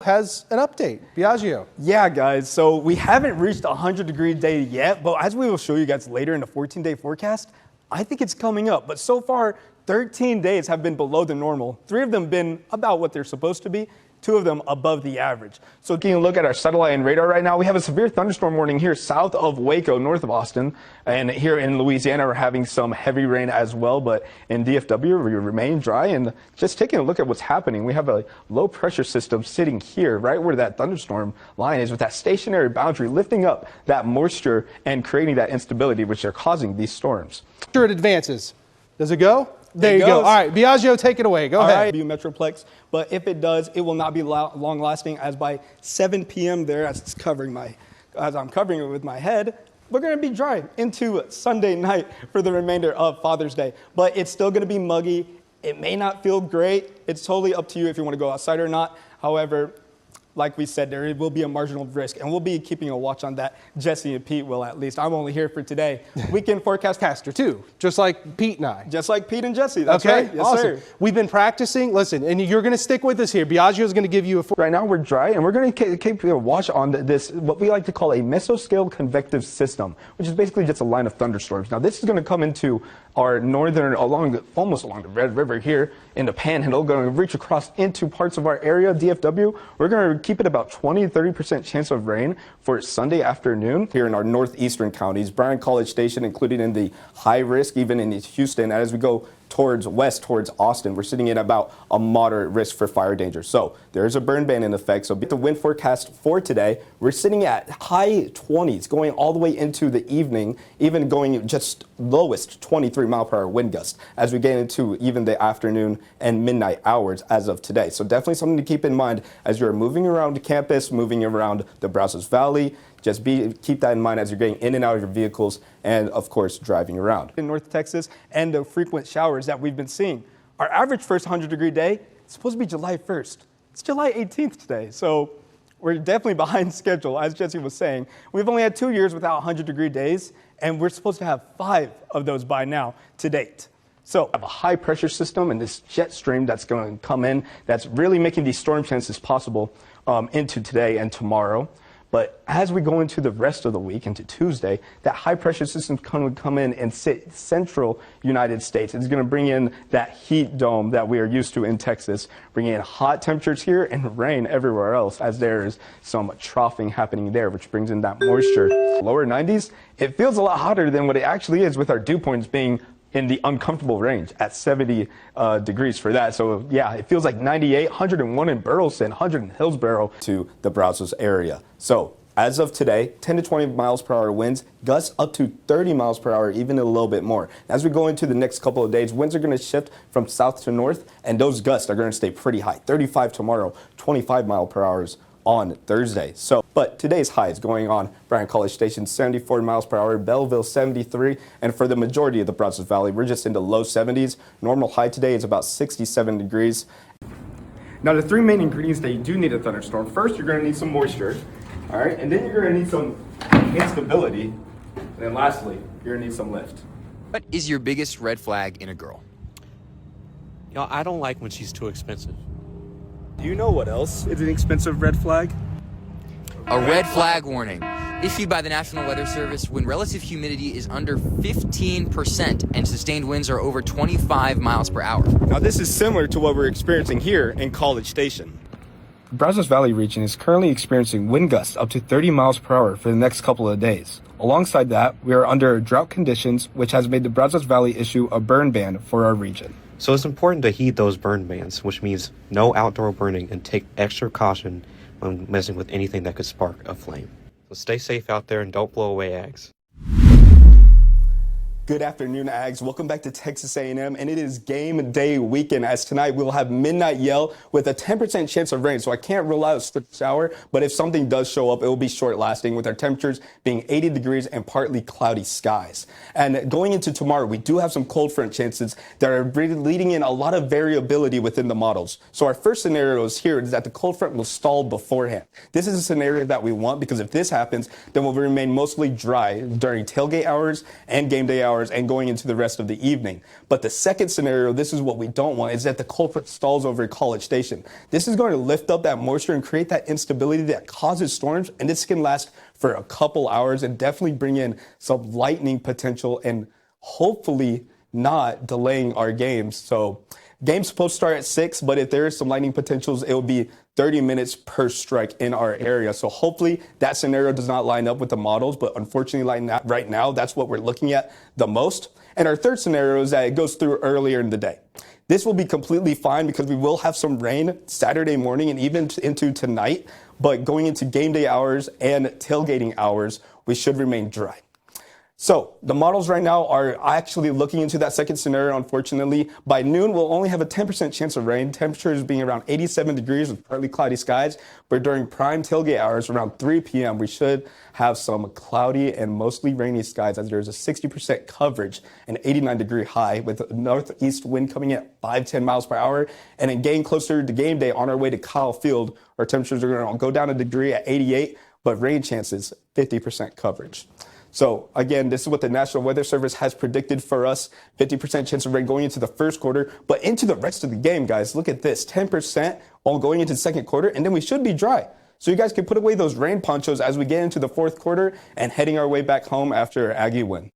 has an update. Biagio. Yeah, guys, so we haven't reached a 100-degree day yet, but as we will show you guys later in the 14-day forecast, I think it's coming up. But so far, 13 days have been below the normal. 3 of them been about what they're supposed to be. 2 of them above the average. So taking a look at our satellite and radar right now, we have a severe thunderstorm warning here south of Waco, north of Austin. And here in Louisiana, we're having some heavy rain as well. But in DFW, we remain dry. And just taking a look at what's happening, we have a low pressure system sitting here, right where that thunderstorm line is, with that stationary boundary lifting up that moisture and creating that instability, which are causing these storms. Sure, it advances. Does it go? There you go. All right, Biagio, take it away. Go ahead. Metroplex, but if it does, it will not be long lasting, as by 7 p.m. there, as I'm covering it with my head, we're going to be dry into Sunday night for the remainder of Father's Day. But it's still going to be muggy. It may not feel great. It's totally up to you if you want to go outside or not. However, like we said, there will be a marginal risk, and we'll be keeping a watch on that. Jesse and Pete will, at least. I'm only here for today. Weekend forecastcaster, too. Just like Pete and I. Just like Pete and Jesse. That's right. Yes, awesome. Sir. We've been practicing. Listen, and you're going to stick with us here. Biagio's going to give you a... Right now, we're dry, and we're going to keep a watch on this, what we like to call a mesoscale convective system, which is basically just a line of thunderstorms. Now, this is going to come into our northern, almost along the Red River here in the Panhandle, going to reach across into parts of our area, DFW. We're going to keep it about 20-30% chance of rain for Sunday afternoon here in our northeastern counties. Bryan College Station included in the high risk, even in Houston. As we go towards Austin, we're sitting at about a moderate risk for fire danger. So there's a burn ban in effect. So the wind forecast for today, we're sitting at high 20s going all the way into the evening, even going just lowest 23-mile-per-hour wind gust as we get into even the afternoon and midnight hours as of today. So definitely something to keep in mind as you're moving around campus, moving around the Brazos Valley. Just keep that in mind as you're getting in and out of your vehicles and, of course, driving around. In North Texas and the frequent showers that we've been seeing. Our average first 100-degree day is supposed to be July 1st. It's July 18th today, so we're definitely behind schedule, as Jesse was saying. We've only had 2 years without 100-degree days, and we're supposed to have 5 of those by now to date. So I have a high pressure system and this jet stream that's going to come in that's really making these storm chances possible into today and tomorrow. But as we go into the rest of the week, into Tuesday, that high-pressure system is going to come in and sit central United States. It's going to bring in that heat dome that we are used to in Texas, bringing in hot temperatures here and rain everywhere else, as there is some troughing happening there, which brings in that moisture. Lower 90s, it feels a lot hotter than what it actually is, with our dew points being in the uncomfortable range at 70 degrees for that. So yeah, it feels like 98, 101 in Burleson, 100 in Hillsborough to the Brazos area. So as of today, 10 to 20 miles per hour winds, gusts up to 30 miles per hour, even a little bit more. As we go into the next couple of days, winds are going to shift from south to north, and those gusts are going to stay pretty high. 35 tomorrow, 25 mile per hours on Thursday. So, but today's high is going on Bryan College Station, 74 miles per hour, Belleville 73, and for the majority of the Brazos Valley, we're just in the low 70s. Normal high today is about 67 degrees. Now, the 3 main ingredients that you do need a thunderstorm. First, you're going to need some moisture, all right, and then you're going to need some instability, and then lastly, you're going to need some lift. What is your biggest red flag in a girl? You know, I don't like when she's too expensive. Do you know what else is an expensive red flag? A red flag warning, issued by the National Weather Service when relative humidity is under 15% and sustained winds are over 25 miles per hour. Now, this is similar to what we're experiencing here in College Station. The Brazos Valley region is currently experiencing wind gusts up to 30 miles per hour for the next couple of days. Alongside that, we are under drought conditions, which has made the Brazos Valley issue a burn ban for our region. So it's important to heed those burn bans, which means no outdoor burning, and take extra caution when messing with anything that could spark a flame. So stay safe out there and don't blow away eggs. Good afternoon, Ags. Welcome back to Texas A&M, and it is game day weekend, as tonight we'll have midnight yell with a 10% chance of rain, so I can't rule out a shower, but if something does show up, it will be short-lasting, with our temperatures being 80 degrees and partly cloudy skies. And going into tomorrow, we do have some cold front chances that are leading in a lot of variability within the models. So our first scenario is here is that the cold front will stall beforehand. This is a scenario that we want, because if this happens, then we'll remain mostly dry during tailgate hours and game day hours hours and going into the rest of the evening. But the second scenario, this is what we don't want, is that the cold front stalls over College Station. This is going to lift up that moisture and create that instability that causes storms, and this can last for a couple hours and definitely bring in some lightning potential and hopefully not delaying our games. So game's supposed to start at 6, but if there is some lightning potentials, it will be 30 minutes per strike in our area. So hopefully that scenario does not line up with the models, but unfortunately right now, that's what we're looking at the most. And our third scenario is that it goes through earlier in the day. This will be completely fine because we will have some rain Saturday morning and even into tonight, but going into game day hours and tailgating hours, we should remain dry. So the models right now are actually looking into that second scenario. Unfortunately, by noon, we'll only have a 10% chance of rain, temperatures being around 87 degrees with partly cloudy skies. But during prime tailgate hours around 3 p.m., we should have some cloudy and mostly rainy skies as there's a 60% coverage and 89-degree high with a northeast wind coming in at 5-10 miles per hour. And then getting closer to game day on our way to Kyle Field, our temperatures are going to go down a degree at 88, but rain chances 50% coverage. So, again, this is what the National Weather Service has predicted for us. 50% chance of rain going into the first quarter. But into the rest of the game, guys, look at this. 10% all going into the second quarter, and then we should be dry. So you guys can put away those rain ponchos as we get into the fourth quarter and heading our way back home after our Aggie win.